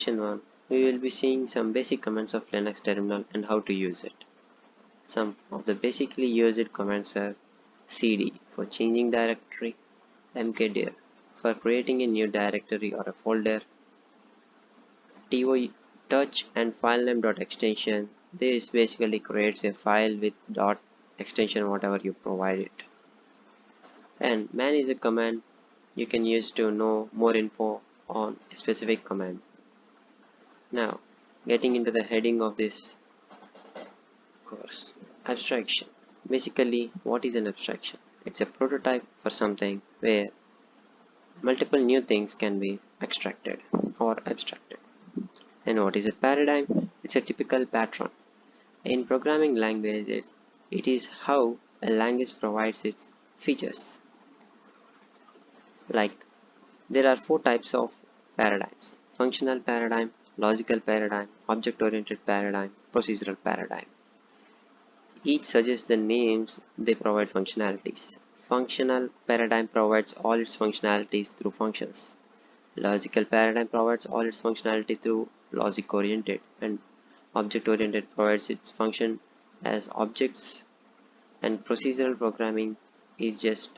Section 1, we will be seeing some basic commands of Linux terminal and how to use it. Some of the basically used commands are cd for changing directory, mkdir for creating a new directory or a folder, to touch and filename.extension. This basically creates a file with dot extension whatever you provide it. And man is a command you can use to know more info on a specific command. Now, getting into the heading of this course. Abstraction. Basically, what is an abstraction? It's a prototype for something where multiple new things can be extracted or abstracted. And what is a paradigm? It's a typical pattern. In programming languages, it is how a language provides its features. Like, there are four types of paradigms: functional paradigm, logical paradigm, object-oriented paradigm, procedural paradigm. Each suggests the names they provide functionalities. Functional paradigm provides all its functionalities through functions. Logical paradigm provides all its functionality through logic-oriented, and object-oriented provides its function as objects, and procedural programming is just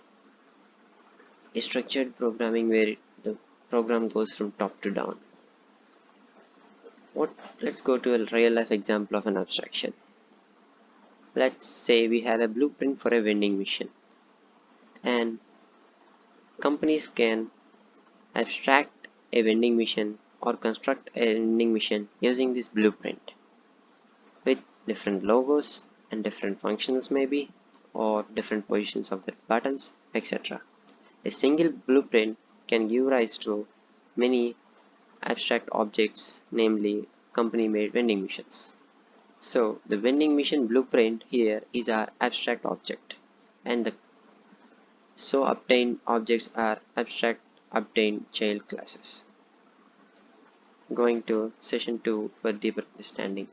a structured programming where the program goes from top to down. Let's go to a real life example of an abstraction. Let's say we have a blueprint for a vending machine, and companies can abstract a vending machine or construct a vending machine using this blueprint with different logos and different functions maybe, or different positions of the buttons, etc. A single blueprint can give rise to many abstract objects, namely company made vending machines. So the vending machine blueprint here is our abstract object, and the so obtained objects are abstract obtained child classes. Going to session 2 for deeper understanding.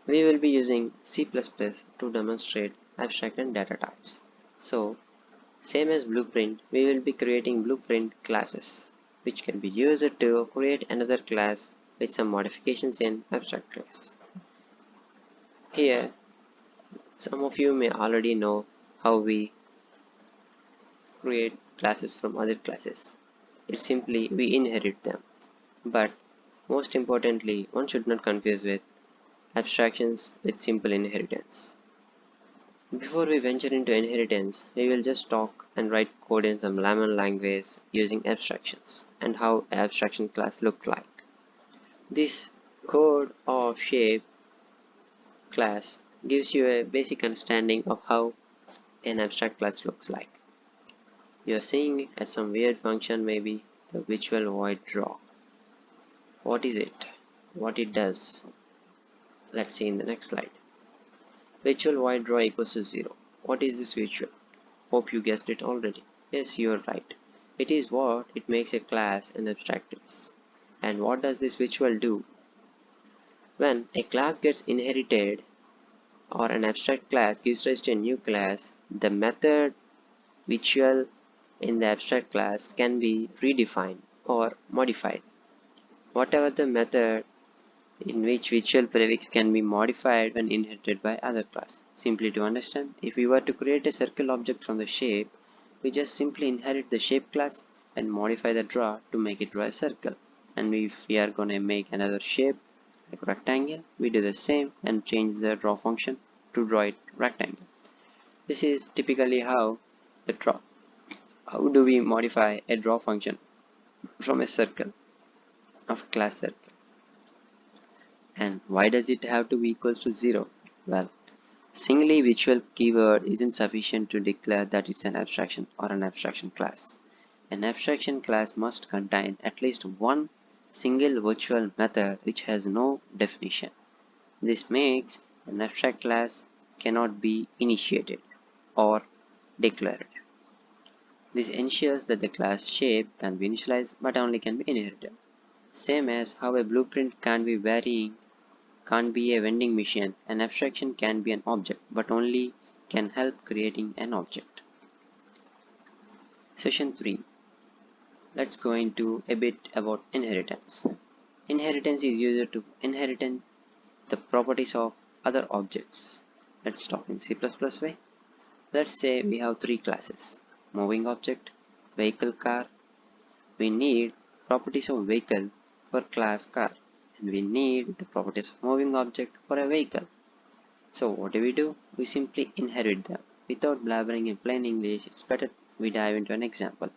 We will be using C++ to demonstrate abstract and data types. So same as blueprint, we will be creating blueprint classes, which can be used to create another class with some modifications in abstract class. Here, some of you may already know how we create classes from other classes. It's simply we inherit them. But most importantly, one should not confuse with abstractions with simple inheritance. Before we venture into inheritance, we will just talk and write code in some layman language using abstractions and how an abstraction class look like. This code of shape class gives you a basic understanding of how an abstract class looks like. You are seeing at some weird function, maybe the virtual void draw. What is it? What it does? Let's see in the next slide. Virtual void draw equals to 0. What is this virtual? Hope you guessed it already. Yes, you are right. It is what it makes a class an abstract class. And what does this virtual do? When a class gets inherited or an abstract class gives rise to a new class, the method virtual in the abstract class can be redefined or modified. Whatever the method in which virtual prefix can be modified when inherited by other class. Simply to understand, if we were to create a circle object from the shape, we just simply inherit the shape class and modify the draw to make it draw a circle. And if we are gonna make another shape like rectangle, we do the same and change the draw function to draw it rectangle. This is typically how the draw. How do we modify a draw function from a circle of a class circle? And why does it have to be equals to 0? Well, singly virtual keyword isn't sufficient to declare that it's an abstraction or an abstraction class. An abstraction class must contain at least one single virtual method which has no definition. This makes an abstract class cannot be initiated or declared. This ensures that the class shape can be initialized but only can be inherited. Same as how a blueprint can be varying, can't be a vending machine, an abstraction can be an object but only can help creating an object. Session 3. let's go into a bit about inheritance. Inheritance is used to inherit the properties of other objects. Let's talk in C++ way. Let's say we have three classes: moving object, vehicle, car. We need properties of vehicle for class car, and we need the properties of moving object for a vehicle. So what do? We simply inherit them. Without blabbering in plain English, it's better we dive into an example.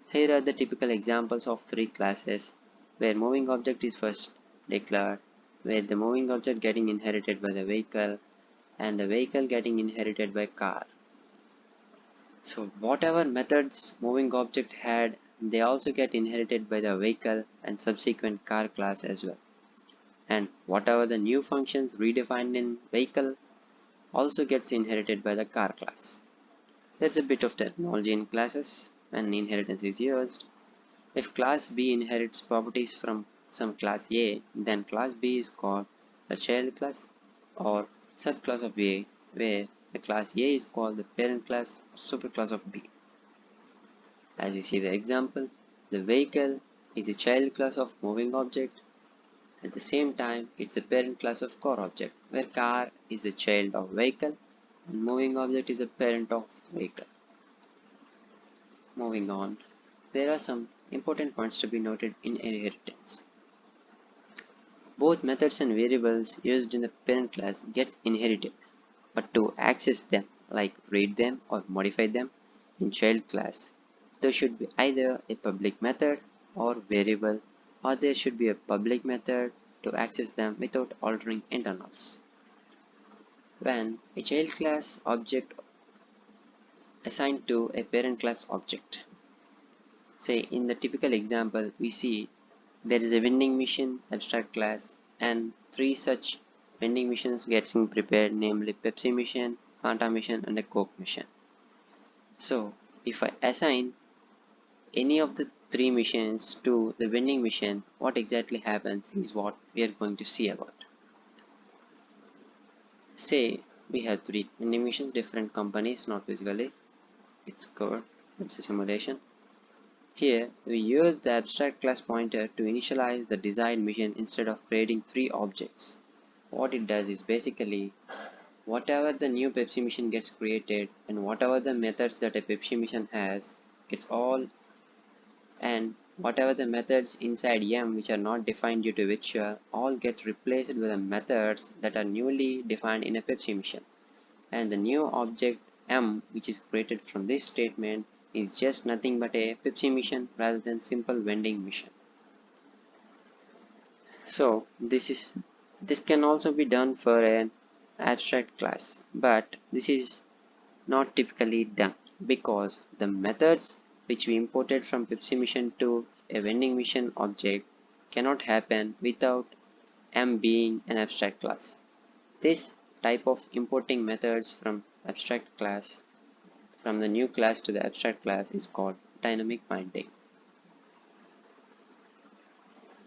Here are the typical examples of three classes where moving object is first declared, where the moving object getting inherited by the vehicle and the vehicle getting inherited by car. So whatever methods moving object had, they also get inherited by the vehicle and subsequent car class as well. And whatever the new functions redefined in vehicle also gets inherited by the car class. There's a bit of terminology in classes when inheritance is used. If class B inherits properties from some class A, then class B is called the child class or subclass of A, where the class A is called the parent class or superclass of B. As you see the example, the vehicle is a child class of moving object. At the same time, it's a parent class of car object, where car is a child of vehicle and moving object is a parent of vehicle. Moving on, there are some important points to be noted in inheritance. Both methods and variables used in the parent class get inherited, but to access them, like read them or modify them in child class, there should be either a public method or variable, or there should be a public method to access them without altering internals. When a child class object assigned to a parent class object, say in the typical example we see there is a vending machine abstract class and three such vending machines getting prepared, namely Pepsi machine, Fanta machine and a Coke machine. So if I assign any of the three machines to the vending machine, what exactly happens is what we are going to see about. Say we have three vending machines, different companies, not physically, it's code, it's a simulation. Here we use the abstract class pointer to initialize the desired machine instead of creating three objects. What it does is basically whatever the new Pepsi machine gets created and whatever the methods that a Pepsi machine has gets all, and whatever the methods inside M which are not defined due to virtual all get replaced with the methods that are newly defined in a Pepsi machine, and the new object M which is created from this statement is just nothing but a Pepsi machine rather than simple vending machine. So this can also be done for an abstract class, but this is not typically done because the methods which we imported from Pepsi machine to a vending machine object cannot happen without M being an abstract class. This type of importing methods from abstract class from the new class to the abstract class is called dynamic binding.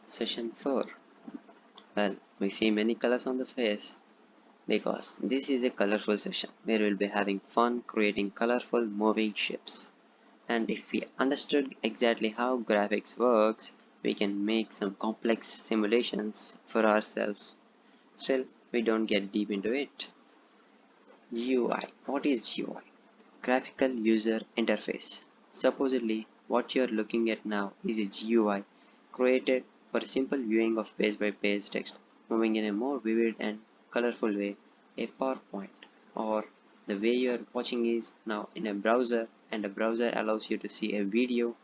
Session 4. Well, we see many colors on the face because this is a colorful session where we'll be having fun creating colorful moving ships. And if we understood exactly how graphics works, we can make some complex simulations for ourselves. Still, we don't get deep into it. GUI. What is GUI? Graphical User Interface. Supposedly, what you're looking at now is a GUI created for a simple viewing of page-by-page text, moving in a more vivid and colorful way, a PowerPoint, or the way you're watching is now in a browser, and a browser allows you to see a video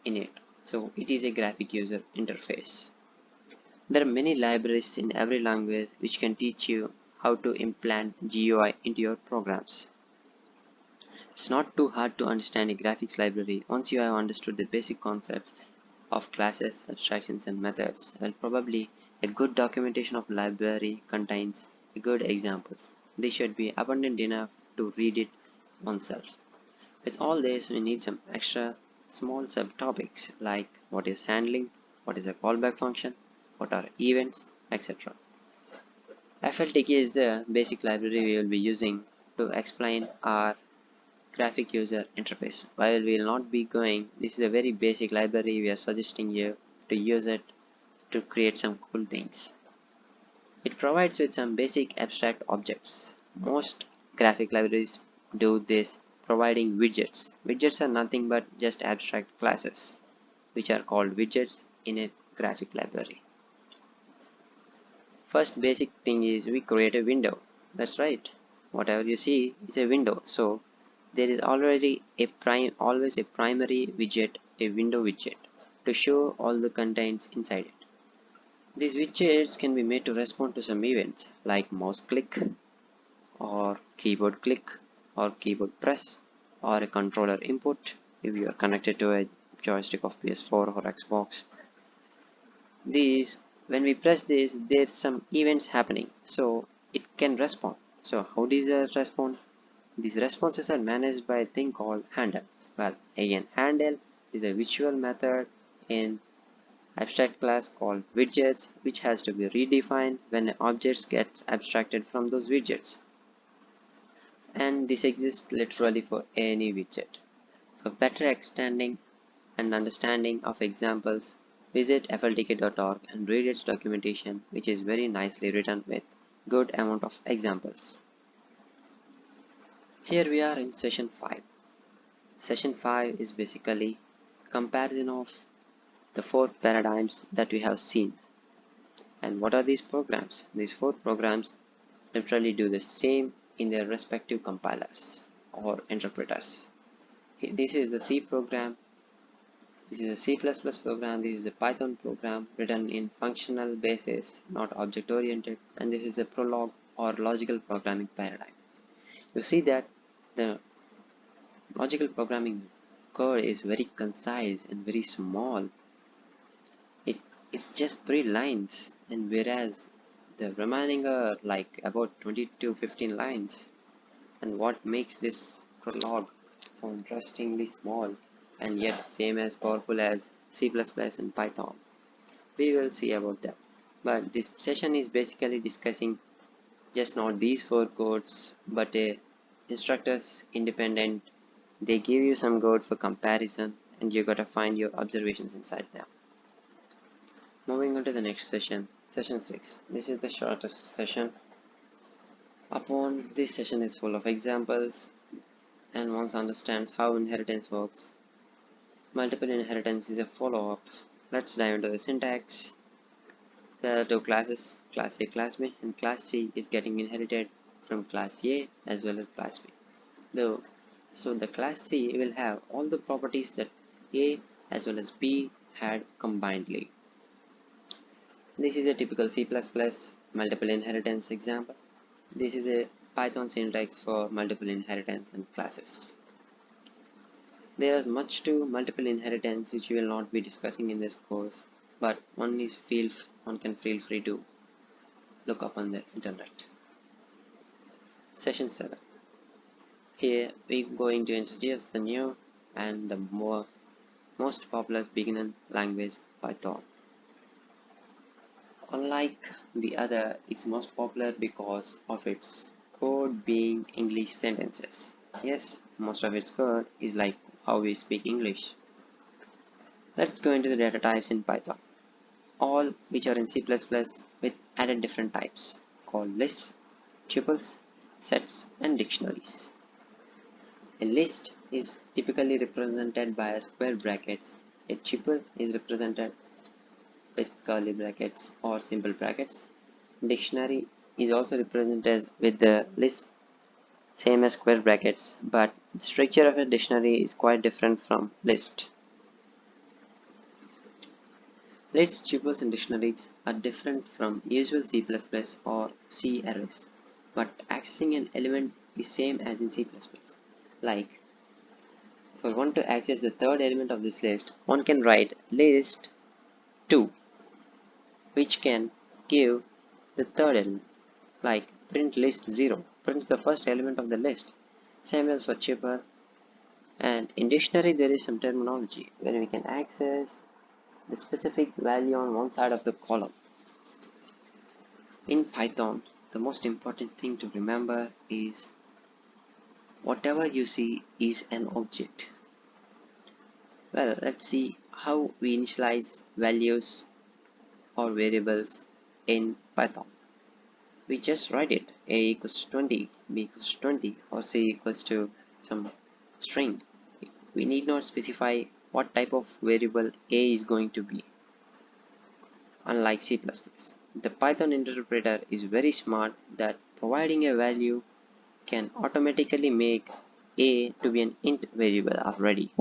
in it. So it is a graphic user interface. There are many libraries in every language which can teach you how to implant GUI into your programs. It's not too hard to understand a graphics library once you have understood the basic concepts of classes, abstractions, and methods. Well, probably a good documentation of library contains good examples. They should be abundant enough to read it oneself. With all this, we need some extra small subtopics like what is handling, what is a callback function, what are events, etc. FLTK is the basic library we will be using to explain our graphic user interface. While we will not be going, this is a very basic library. We are suggesting you to use it to create some cool things. It provides with some basic abstract objects. Most graphic libraries do this, providing widgets. Widgets are nothing but just abstract classes, which are called widgets in a graphic library. First basic thing is we create a window. That's right. Whatever you see is a window. So there is already always a primary widget, a window widget, to show all the contents inside it. These widgets can be made to respond to some events like mouse click or keyboard click or keyboard press or a controller input if you are connected to a joystick of PS4 or Xbox. These, when we press this, there's some events happening, so it can respond. So how does it respond? These responses are managed by a thing called handle. Well, again, handle is a visual method in abstract class called widgets, which has to be redefined when an object gets abstracted from those widgets. And this exists literally for any widget. For better extending and understanding of examples, visit fltk.org and read its documentation, which is very nicely written with good amount of examples. Here we are in session 5. Session 5 is basically comparison of the 4 paradigms that we have seen. And what are these programs? These 4 programs literally do the same in their respective compilers or interpreters. This is the C program, this is a C++ program, this is a Python program written in functional basis, not object oriented, and this is a Prolog or logical programming paradigm. You see that the logical programming code is very concise and very small. It's just 3 lines, and whereas the remaining are like about 20 to 15 lines. And what makes this Prolog so interestingly small and yet same as powerful as C++ and Python? We will see about that. But this session is basically discussing just not these 4 codes, but a instructors independent. They give you some code for comparison, and you gotta find your observations inside them. Moving on to the next session, session 6. This is the shortest session. Upon this session is full of examples, and once understands how inheritance works. Multiple inheritance is a follow-up. Let's dive into the syntax. There are 2 classes, class A, class B, and class C is getting inherited from class A as well as class B. So the class C will have all the properties that A as well as B had combinedly. This is a typical C++ multiple inheritance example. This is a Python syntax for multiple inheritance and classes. There is much to multiple inheritance which we will not be discussing in this course, but one can feel free to look up on the internet. Session 7. Here we are going to introduce the new and the most popular beginner language, Python. Unlike the other, it's most popular because of its code being English sentences. Yes, most of its code is like how we speak English. Let's go into the data types in Python, all which are in C++ with added different types called lists, tuples, sets, and dictionaries. A list is typically represented by square brackets. A tuple is represented with curly brackets or simple brackets. Dictionary is also represented with the list same as square brackets, but the structure of a dictionary is quite different from list. Lists, tuples, and dictionaries are different from usual C++ or C arrays, but accessing an element is same as in C++. Like, for one to access the third element of this list, one can write list 2, which can give the third element, like print list 0 prints the first element of the list, same as for tuple. And in dictionary there is some terminology where we can access the specific value on one side of the column. In Python, the most important thing to remember is whatever you see is an object. Well, let's see how we initialize values or variables in Python. We just write it a equals to 20, b equals to 20, or c equals to some string. We need not specify what type of variable a is going to be. Unlike C++, the Python interpreter is very smart that providing a value can automatically make a to be an int variable already.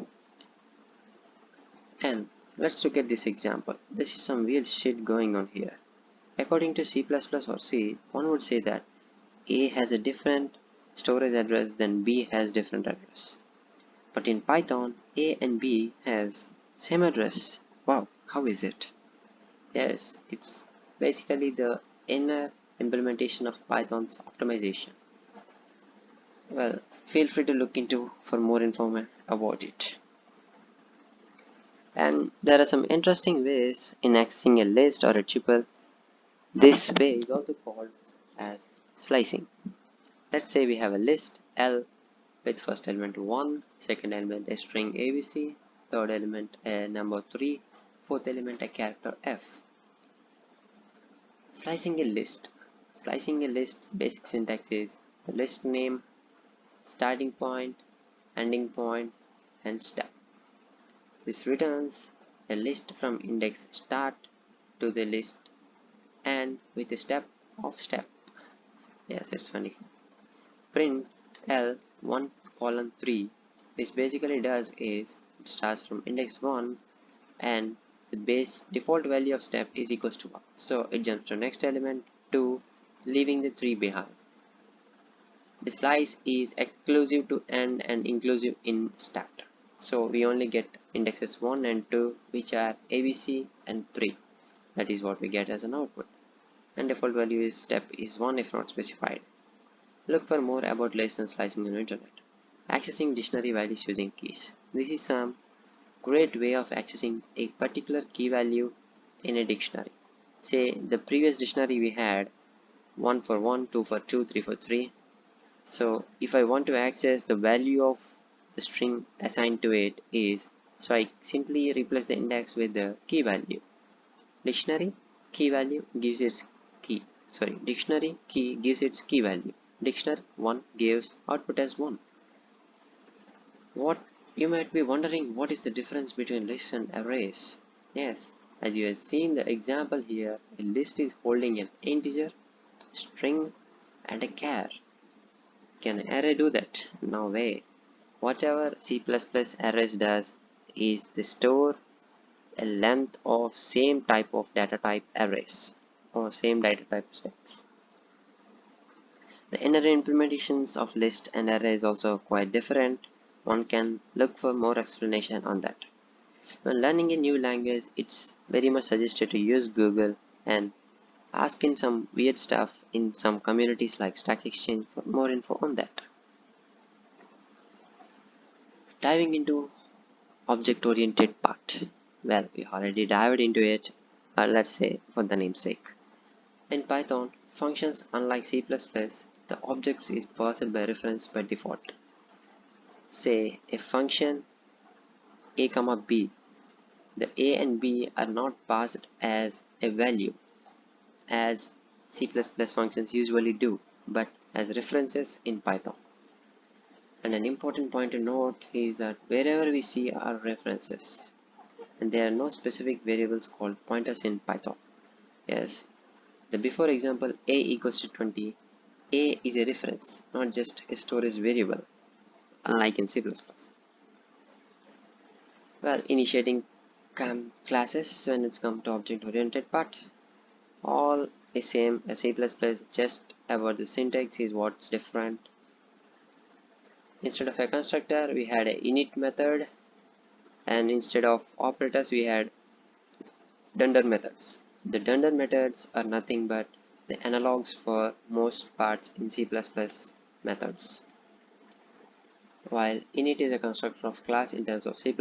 And let's look at this example. This is some weird shit going on here. According to C++ or C, one would say that a has a different storage address than b has different address. But in Python, a and b has same address. Wow, how is it? Yes, it's basically the inner implementation of Python's optimization. Well, feel free to look into for more information about it. And there are some interesting ways in accessing a list or a tuple. This way is also called as slicing. Let's say we have a list L with first element 1, second element a string ABC, third element a number 3, fourth element a character F. Slicing a list. Slicing a list's basic syntax is the list name, starting point, ending point, and step. This returns a list from index start to the list and with a step of step. Yes, it's funny. Print L1 colon 3. This basically does is it starts from index 1 and the base default value of step is equals to 1. So it jumps to next element 2, leaving the 3 behind. The slice is exclusive to end and inclusive in start. So we only get indexes 1 and 2, which are ABC and 3. That is what we get as an output. And default value is step is 1 if not specified. Look for more about lists and slicing on the internet. Accessing dictionary values using keys. This is some great way of accessing a particular key value in a dictionary. Say the previous dictionary we had 1 for 1, 2 for 2, 3 for 3. So if I want to access the value of the string assigned to it is, so I simply replace the index with the key value. Dictionary key value gives its key. Dictionary key gives its key value. Dictionary 1 gives output as 1. What you might be wondering, what is the difference between lists and arrays? Yes, as you have seen the example here, a list is holding an integer, string, and a char. Can an array do that? No way. Whatever C++ arrays does is they store a length of same type of data type arrays or same data type sets. The inner implementations of list and array is also quite different. One can look for more explanation on that. When learning a new language, it's very much suggested to use Google and ask in some weird stuff in some communities like Stack Exchange for more info on that. Diving into object-oriented part. Well, we already dived into it, but let's say for the namesake. In Python, functions unlike C++, the objects is passed by reference by default. Say a function a comma b, the a and b are not passed as a value as C++ functions usually do, but as references in Python. And an important point to note is that wherever we see our references, and there are no specific variables called pointers in Python. Yes, the before example a equals to 20, a is a reference, not just a storage variable, unlike in C++. Well, initiating classes when it's come to object-oriented part, all is same as C++, just about the syntax is what's different. Instead of a constructor, we had a init method, and instead of operators, we had dunder methods. The dunder methods are nothing but the analogs for most parts in C++ methods. While init is a constructor of class in terms of C++,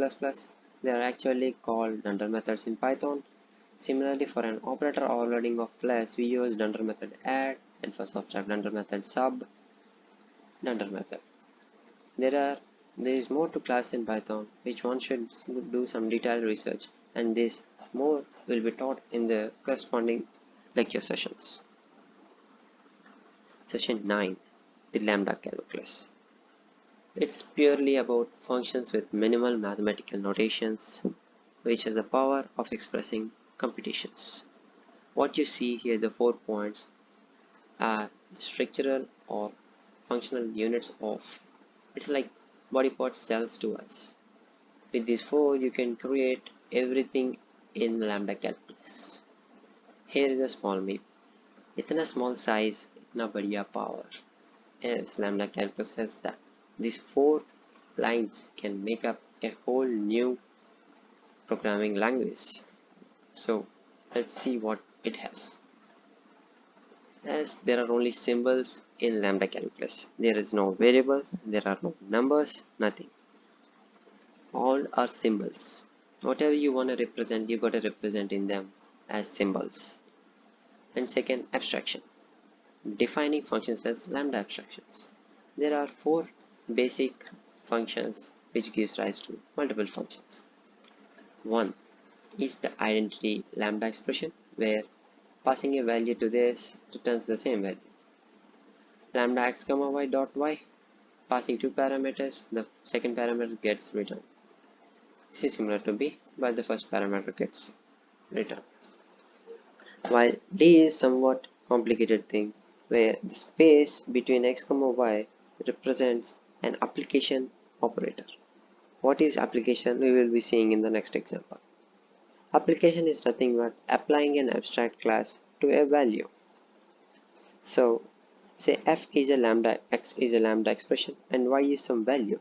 they are actually called dunder methods in Python. Similarly, for an operator overloading of class, we use dunder method add, and for subtract dunder method sub dunder method. There is more to class in Python, which one should do some detailed research, and this more will be taught in the corresponding lecture sessions. Session 9, the Lambda Calculus. It's purely about functions with minimal mathematical notations, which has the power of expressing computations. What you see here, the 4 points, are the structural or functional units of, it's like body part cells to us. With these 4, you can create everything in Lambda Calculus. Here is a small map. इतना small size, इतना बढ़िया power. Yes, Lambda Calculus has that. These 4 lines can make up a whole new programming language. So let's see what it has. As there are only symbols in Lambda Calculus, there is no variables, there are no numbers, nothing. All are symbols. Whatever you want to represent, you got to represent in them as symbols. And second, abstraction. Defining functions as lambda abstractions. There are 4 basic functions which gives rise to multiple functions. One is the identity lambda expression, where passing a value to this returns the same value. Lambda x comma y dot y, passing 2 parameters, the second parameter gets returned. This is similar to b, but the first parameter gets returned. While d is somewhat complicated thing, where the space between x comma y represents an application operator. What is application? We will be seeing in the next example. Application is nothing but applying an abstract class to a value. So say f is a lambda, x is a lambda expression, and y is some value.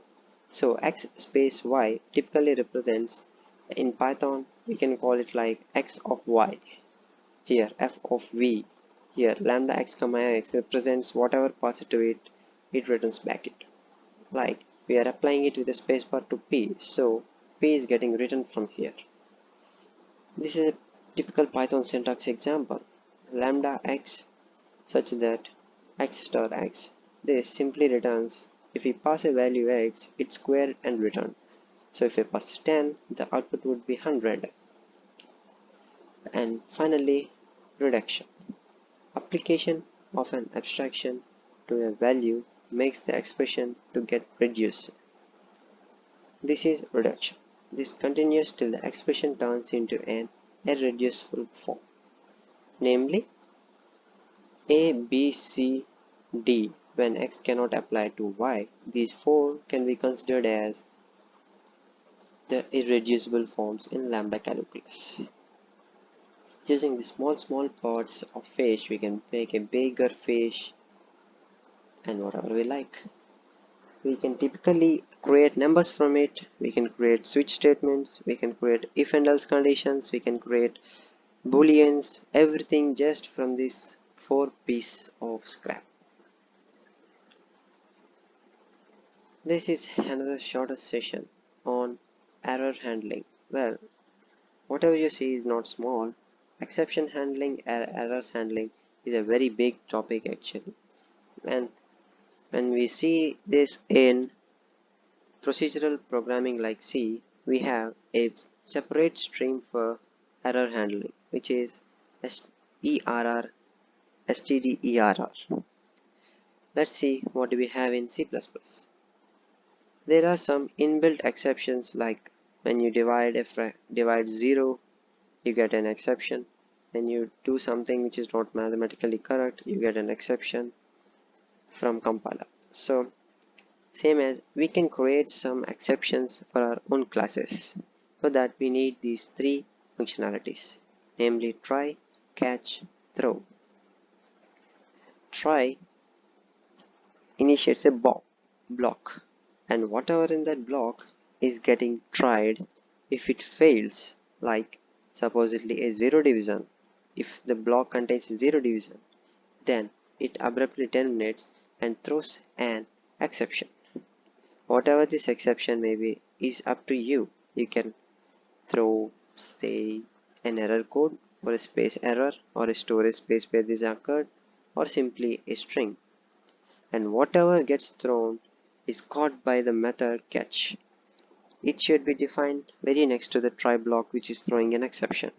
So x space y typically represents, in Python we can call it like x of y. Here f of v. Here lambda x comma x represents whatever pass it to it, it returns back it. Like we are applying it with a spacebar to p, so p is getting written from here. This is a typical Python syntax example. Lambda x such that x star x. This simply returns, if we pass a value x, it's squared and returned. So if we pass 10, the output would be 100. And finally, reduction. Application of an abstraction to a value makes the expression to get reduced. This is reduction. This continues till the expression turns into an irreducible form, namely a, b, c, d. When x cannot apply to y, these 4 can be considered as the irreducible forms in lambda calculus. Using the small parts of fish, we can make a bigger fish and whatever we like. We can typically create numbers from it, we can create switch statements, we can create if and else conditions, we can create booleans, everything just from this 4 piece of scrap. This is another shorter session on error handling. Well, whatever you see is not small. Exception handling, errors handling is a very big topic actually. And when we see this in procedural programming like C, we have a separate stream for error handling, which is ERR, STDERR. Let's see what we have in C++. There are some inbuilt exceptions, like when you divide 0, you get an exception. When you do something which is not mathematically correct, you get an exception from compiler. So same as we can create some exceptions for our own classes. For that we need these 3 functionalities, namely try, catch, throw. Try initiates a block, and whatever in that block is getting tried. If it fails, like supposedly a 0 division, if the block contains 0 division, then it abruptly terminates and throws an exception. Whatever this exception may be is up to you. You can throw, say, an error code or a space error or a storage space where this occurred, or simply a string. And whatever gets thrown is caught by the method catch. It should be defined very next to the try block which is throwing an exception.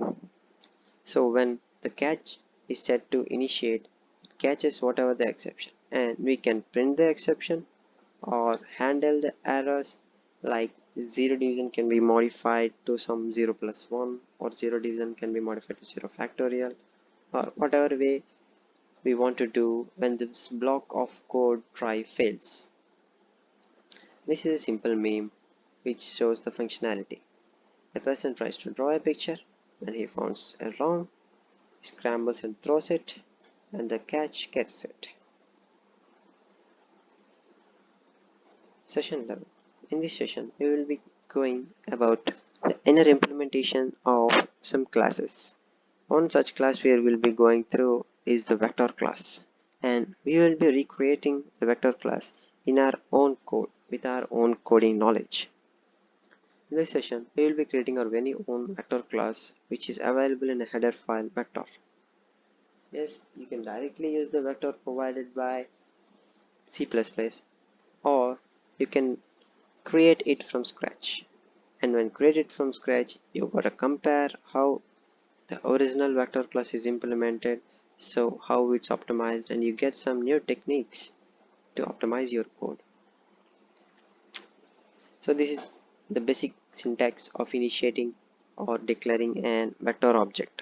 So when the catch is set to initiate, it catches whatever the exception, and we can print the exception or handle the errors, like zero division can be modified to some 0 plus 1, or zero division can be modified to 0 factorial, or whatever way we want to do when this block of code try fails. This is a simple meme which shows the functionality. A person tries to draw a picture and he finds a wrong, he scrambles and throws it, and the catch gets it. Session 11. In this session, we will be going about the inner implementation of some classes. One such class we will be going through is the vector class, and we will be recreating the vector class in our own code with our own coding knowledge. In this session, we will be creating our very own vector class which is available in a header file vector. Yes, you can directly use the vector provided by C++, or you can create it from scratch. And when created from scratch, you gotta compare how the original vector class is implemented, so how it's optimized, and you get some new techniques to optimize your code. So this is the basic syntax of initiating or declaring an vector object.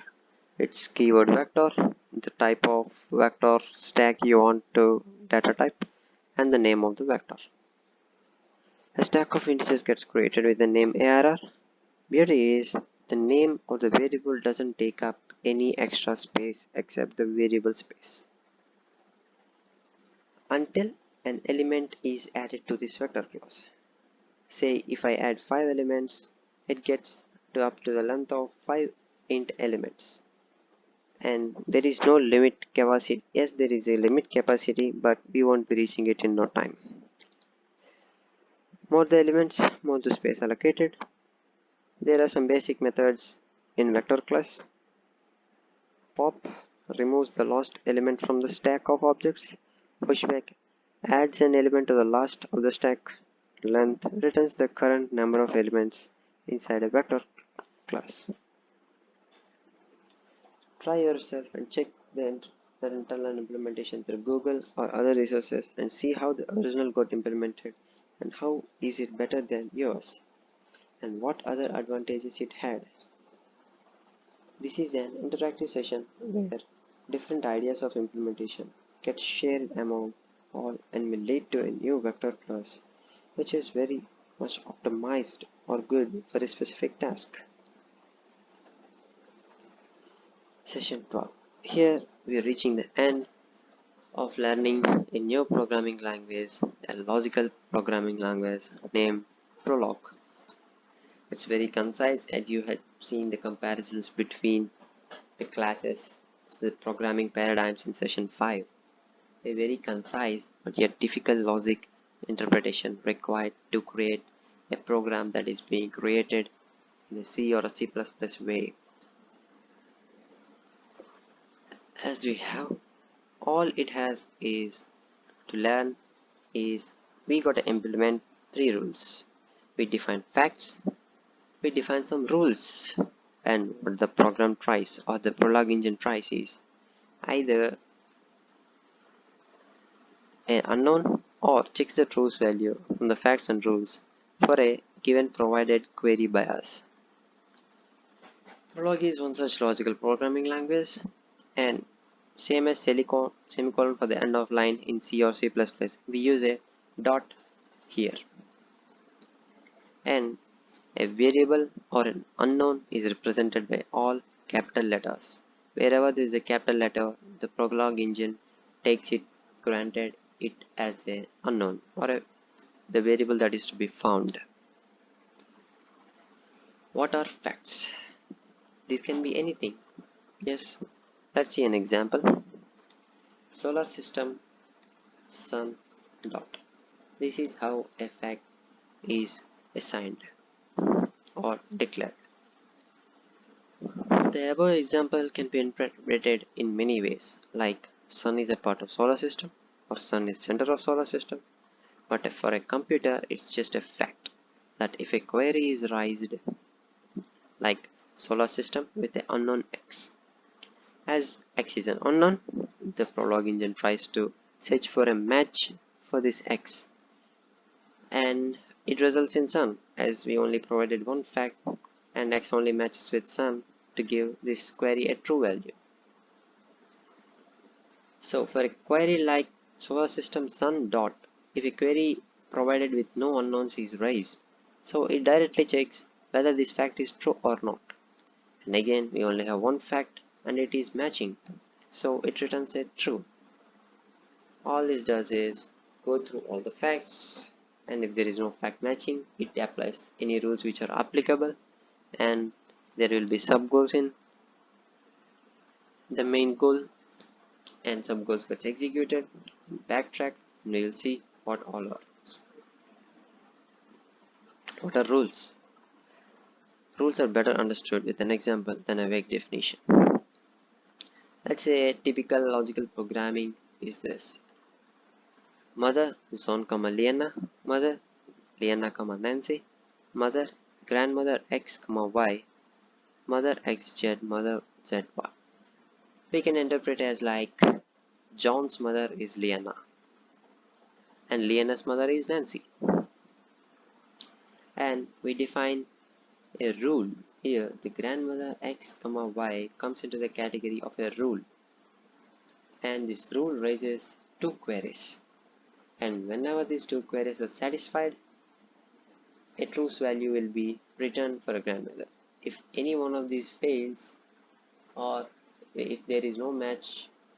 It's keyword vector, the type of vector stack you want to data type, and the name of the vector. A stack of integers gets created with the name ARR. Beauty is the name of the variable doesn't take up any extra space except the variable space until an element is added to this vector class. Say if I add 5 elements, it gets to up to the length of 5 int elements, and there is no limit capacity. Yes, there is a limit capacity, but we won't be reaching it in no time. More the elements, more the space allocated. There are some basic methods in vector class. Pop removes the last element from the stack of objects. Pushback adds an element to the last of the stack. Length returns the current number of elements inside a vector class. Try yourself and check the internal implementation through Google or other resources and see how the original got implemented and how is it better than yours and what other advantages it had. This is an interactive session where different ideas of implementation get shared among all and will lead to a new vector class which is very much optimized or good for a specific task. Session 12. Here we are reaching the end of learning a new programming language, a logical programming language named Prolog. It's very concise, as you had seen the comparisons between the classes, the programming paradigms in session 5. A very concise but yet difficult logic interpretation required to create a program that is being created in a C or a C++ way. As we have, all it has is to learn is we got to implement 3 rules. We define facts, we define some rules, and what the program tries or the Prolog engine tries is either an unknown or checks the truth value from the facts and rules for a given provided query by us. Prolog is one such logical programming language, and same as semicolon for the end of line in C or C++, we use a dot here, and a variable or an unknown is represented by all capital letters. Wherever there is a capital letter, the Prolog engine takes it granted it as an unknown or the variable that is to be found. What are facts? This can be anything. Yes, let's see an example. Solar system sun dot. This is how a fact is assigned or declared. The above example can be interpreted in many ways, like sun is a part of solar system or sun is center of solar system But for a computer, it's just a fact that if a query is raised, like solar system with an unknown x, as x is an unknown, the Prolog engine tries to search for a match for this x, and it results in sun, as we only provided one fact and x only matches with sun to give this query a true value. So for a query like solar system sun dot, if a query provided with no unknowns is raised, so it directly checks whether this fact is true or not. And again, we only have one fact and it is matching, so it returns a true. All this does is go through all the facts, and if there is no fact matching, it applies any rules which are applicable, and there will be sub goals in the main goal, and sub goals gets executed, backtrack, and we will see what all are. What are rules? Rules are better understood with an example than a vague definition. Let's say a typical logical programming is this: mother Zon, Liana, mother Liana, Nancy, mother grandmother x, y, mother xz, mother zy. We can interpret as like John's mother is Liana and Liana's mother is Nancy, and we define a rule. Here the grandmother x, y comes into the category of a rule, and this rule raises two queries, and whenever these two queries are satisfied, a truth value will be returned for a grandmother. If any one of these fails, or if there is no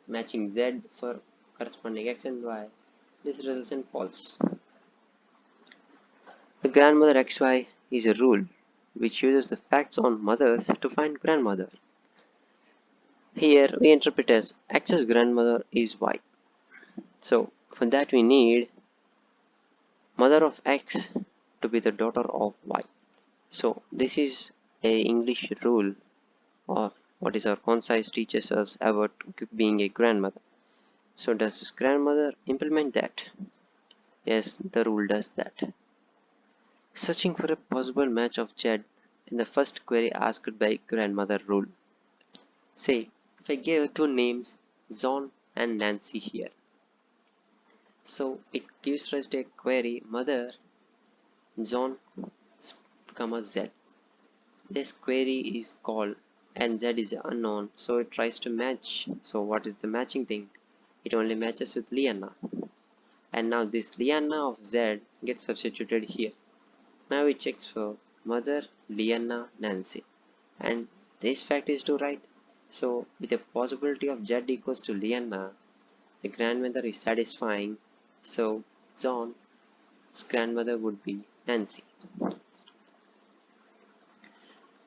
matching z for corresponding x and y, this results in false. The grandmother xy is a rule which uses the facts on mothers to find grandmother. Here we interpret as x's grandmother is y. So for that we need mother of x to be the daughter of y. So this is a English rule of what is our concise teaches us about being a grandmother. So does this grandmother implement that? Yes, the rule does that. Searching for a possible match of Z in the first query asked by grandmother rule. Say, if I give two names, John and Nancy here. So it gives rise to a query mother John, Z. This query is called and Z is unknown, so it tries to match. So what is the matching thing? It only matches with Liana. And now this Liana of Z gets substituted here. Now it checks for mother Liana Nancy, and this fact is to right. So with a possibility of Z equals to Liana, the grandmother is satisfying, so John's grandmother would be Nancy.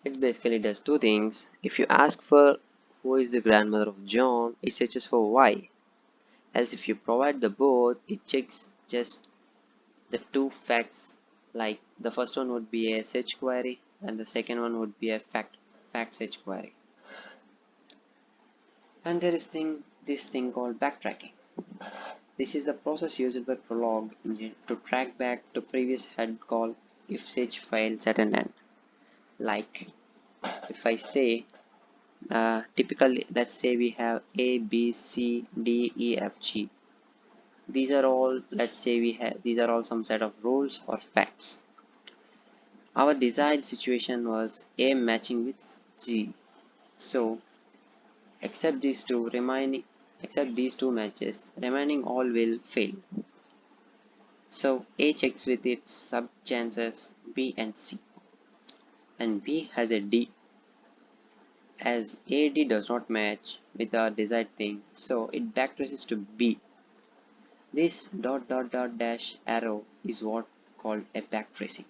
It basically does two things. If you ask for who is the grandmother of John, it searches for Y. Else if you provide the both, it checks just the two facts, like the first one would be a search query and the second one would be a fact search query. And there is this thing called backtracking. This is the process used by Prolog engine to track back to previous head call if search fails at an end. Like if I say typically, let's say we have A, B, C, D, E, F, G. These are all, let's say these are all some set of rules or facts. Our desired situation was A matching with G. So except these two matches, remaining all will fail. So A checks with its sub chances B and C, and B has a D. As AD does not match with our desired thing, so it backtraces to B. This dot dot dot dash arrow is what called a backtracing,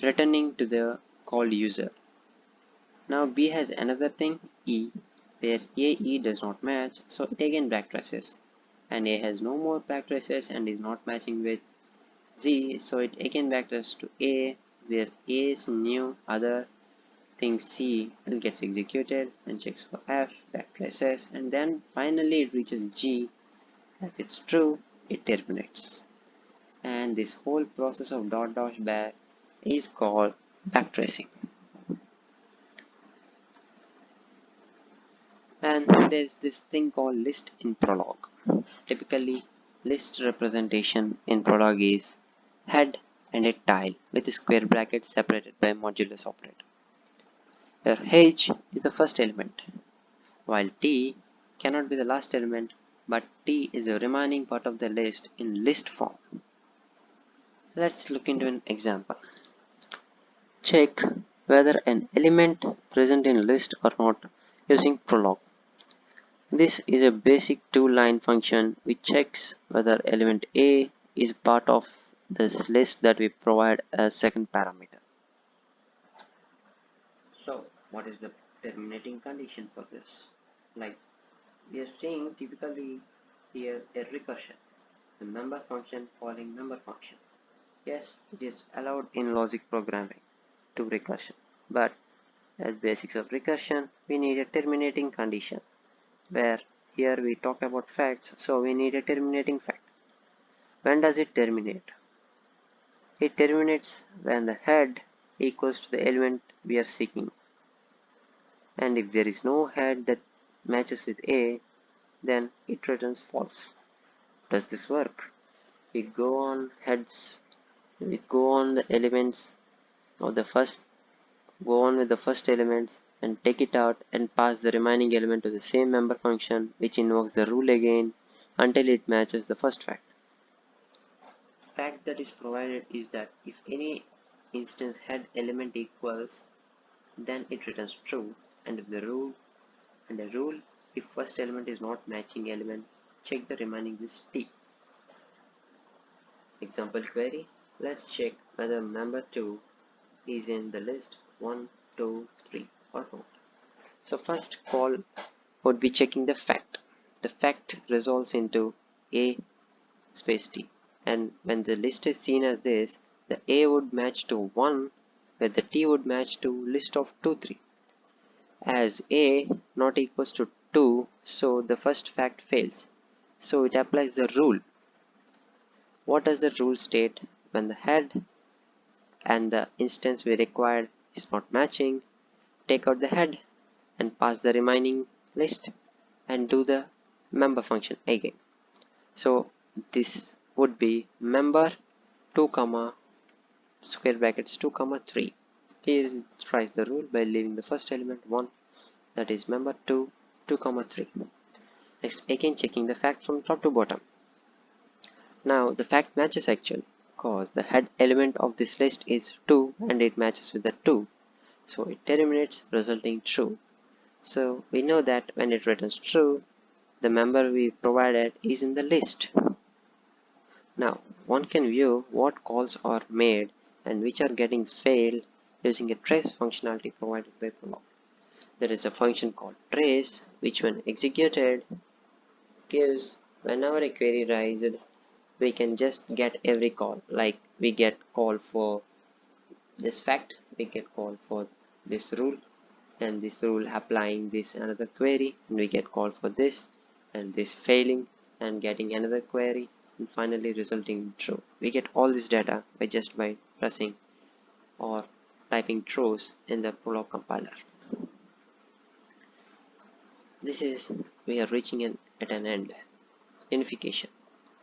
returning to the called user. Now B has another thing, E, where AE does not match, so it again backtraces. And A has no more backtraces and is not matching with Z, so it again backtraces to A, where A's new other thing C gets executed and checks for F, backtraces, and then finally it reaches G. As it's true, it terminates. and this whole process of dot dash back is called backtracing. And there's this thing called list in Prolog. Typically, list representation in Prolog is head and a tile with a square bracket separated by a modulus operator, where h is the first element, while t cannot be the last element, but t is the remaining part of the list in list form. Let's look into an example. Check whether an element present in list or not using Prolog. This is a basic two-line function which checks whether element A is part of this list that we provide as second parameter. So what is the terminating condition for this? Like we are seeing typically here a recursion, the member function calling member function. Yes, it is allowed in logic programming to recursion, but as basics of recursion we need a terminating condition, where here we talk about facts, so we need a terminating fact. When does it terminate? It terminates when the head equals to the element we are seeking, and if there is no head that matches with A, then it returns false. Does this work? We go on heads, we go on the elements of the first, go on with the first elements and take it out and pass the remaining element to the same member function, which invokes the rule again until it matches the first fact. Fact that is provided is that if any instance head element equals, then it returns true, and if the rule if first element is not matching element, check the remaining list t. Example query. Let's check whether member 2 is in the list 1, 2, 3 or not. So first call would be checking the fact. The fact resolves into A space t, and when the list is seen as this, the A would match to 1, where the t would match to list of 2, 3. As A not equals to 2, so the first fact fails. So it applies the rule. What does the rule state? When the head and the instance we required is not matching, take out the head and pass the remaining list and do the member function again. So this would be member 2 comma square brackets 2 comma 3. Here tries the rule by leaving the first element 1, that is member 2 2 comma 3. Next again checking the fact from top to bottom. Now the fact matches actually, cause the head element of this list is 2 and it matches with the 2, so it terminates resulting true. So we know that when it returns true, the member we provided is in the list. Now one can view what calls are made and which are getting failed using a trace functionality provided by Prolog. There is a function called trace, which when executed gives whenever a query rises, we can just get every call. Like we get call for this fact, we get call for this rule, and this rule applying this another query, and we get call for this and this failing and getting another query, and finally resulting in true. We get all this data by pressing or typing trues in the Prolog compiler. This is we are reaching at an end. Unification.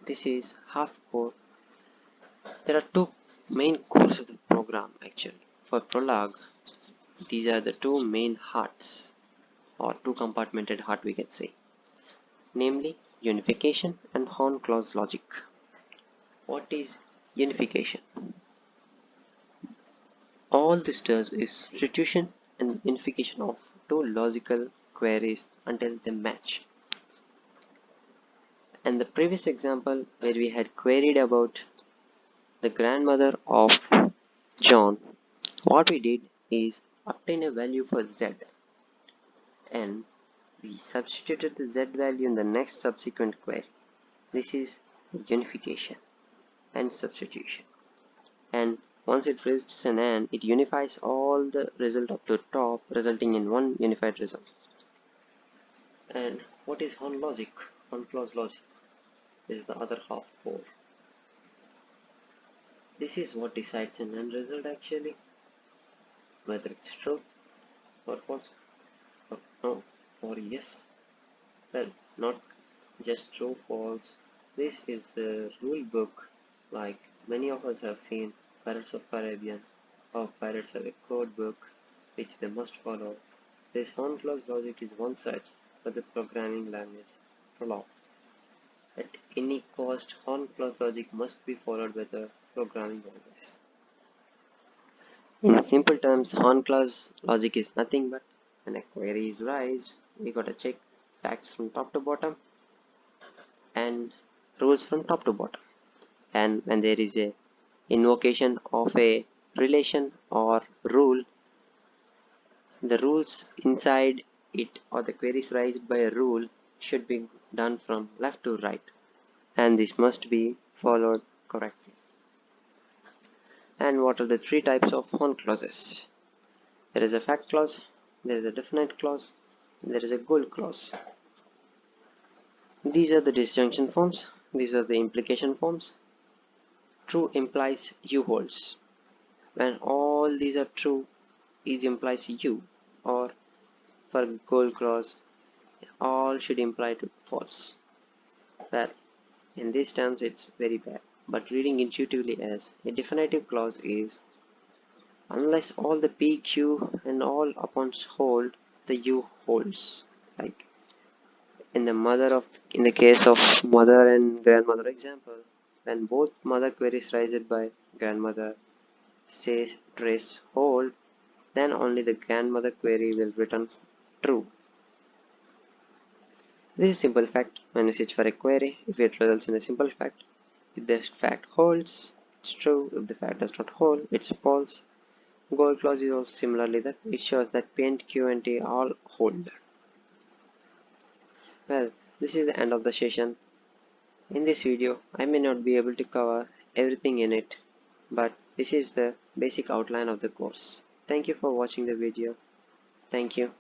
This is half core. There are two main cores of the program actually. For Prolog, these are the two main hearts, or two compartmented heart we can say, namely unification and horn clause logic. What is unification? All this does is substitution and unification of two logical queries until they match. And the previous example where we had queried about the grandmother of John, what we did is obtain a value for z, and we substituted the z value in the next subsequent query. This is unification and substitution. And once it reaches an end, it unifies all the result up to top, resulting in one unified result. And what is horn logic? Horn clause logic. This is the other half core. This is what decides an end result actually, whether it's true or false or no or yes. Well, not just true false. This is a rule book like many of us have seen Pirates of Caribbean or pirates have a code book which they must follow. This horn clause logic is one such for the programming language Prolog. At any cost, horn clause logic must be followed by the programming language. In simple terms, horn clause logic is nothing but when a query is raised, we gotta check facts from top to bottom and rules from top to bottom. And when there is a invocation of a relation or rule, the rules inside it or the queries raised by a rule should be done from left to right, and this must be followed correctly. And what are the three types of horn clauses? There is a fact clause, there is a definite clause, there is a goal clause. These are the disjunction forms, these are the implication forms. True implies you holds. When all these are true, is implies you, or for goal clause, all should imply to false. Well, in these terms it's very bad, but reading intuitively as a definitive clause is unless all the p, q and all upons hold, the u holds. Like in the case of mother and grandmother example, when both mother queries raised by grandmother says trace hold, then only the grandmother query will return true. This is simple fact. When we search for a query, if it results in a simple fact, if the fact holds, it's true. If the fact does not hold, it's false. Goal clause is also similarly that it shows that P and Q and T all hold. Well, this is the end of the session. In this video, I may not be able to cover everything in it, but this is the basic outline of the course. Thank you for watching the video. Thank you.